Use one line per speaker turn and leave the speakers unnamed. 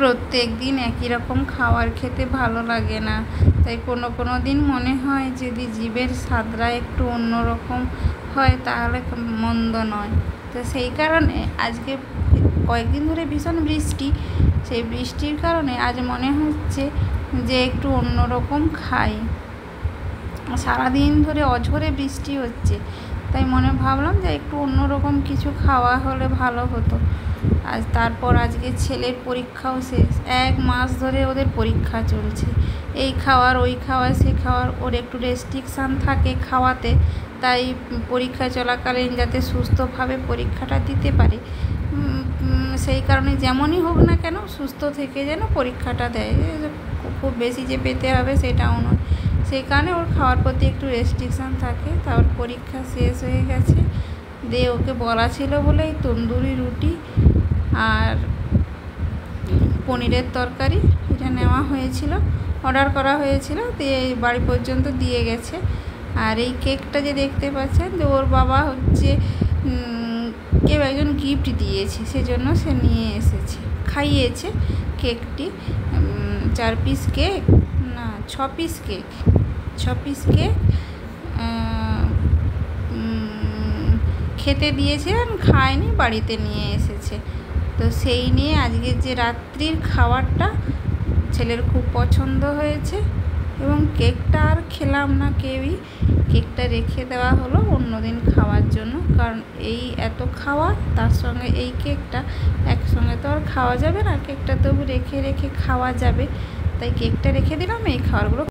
প্রত্যেক দিন একই রকম খাবার খেতে ভালো লাগে না, তাই কোনো কোনো দিন মনে হয় যদি জীবের স্বাদটা একটু অন্যরকম হয় তাহলে মন্দ নয়। তো সেই কারণে আজকে কয়েকদিন ধরে ভীষণ বৃষ্টি, সেই বৃষ্টির কারণে আজ মনে হচ্ছে যে একটু অন্যরকম খাই। সারাদিন ধরে অঝরে বৃষ্টি হচ্ছে, তাই ভাবলাম যে একটু অন্যরকম কিছু খাওয়া হলে ভালো হতো। তারপর আজকে ছেলের পরীক্ষাও শেষ, 1 মাস ধরে ওদের পরীক্ষা চলছে, এই খাওয়ার ওই খাওয়ার সে খাওয়ার, ওর একটু রেস্ট্রিকশান থাকে খাওয়াতে, তাই পরীক্ষা চলাকালীন যাতে সুস্থভাবে পরীক্ষাটা দিতে পারে, সেই কারণে যেমনই হোক না কেন সুস্থ থেকে যেন পরীক্ষাটা দেয়, খুব বেশি যে পেতে হবে সেটাও নয়। সেই কারণে ওর খাওয়ার প্রতি একটু রেস্ট্রিকশান থাকে। তারপর পরীক্ষা শেষ হয়ে গেছে, দিয়ে ওকে বলা ছিল বলে এই তন্দুরি রুটি আর পনিরের তরকারি এটা নেওয়া হয়েছিল, অর্ডার করা হয়েছিল, দিয়ে বাড়ি পর্যন্ত দিয়ে গেছে। আর এই কেকটা যে দেখতে পাচ্ছেন, যে ওর বাবা কেউ একজন গিফট দিয়েছে, সেজন্য সে নিয়ে এসেছে, খাইয়েছে কেকটি। 4 পিস কেক না 6 পিস কেক, 6 পিস কেক খেতে দিয়েছিলেন, খায়নি, বাড়িতে নিয়ে এসেছে। তো সেই নিয়ে আজকের যে রাত্রির খাবারটা ছেলের খুব পছন্দ হয়েছে, এবং কেকটা আর খেলাম না কেউই, কেকটা রেখে দেওয়া হলো অন্যদিন খাওয়ার জন্য। কারণ এই এত খাওয়া, তার সঙ্গে এই কেকটা একসঙ্গে তো আর খাওয়া যাবে না, কেকটা তবু রেখে রেখে খাওয়া যাবে, তাই কেকটা রেখে দিলাম, এই খাবারগুলো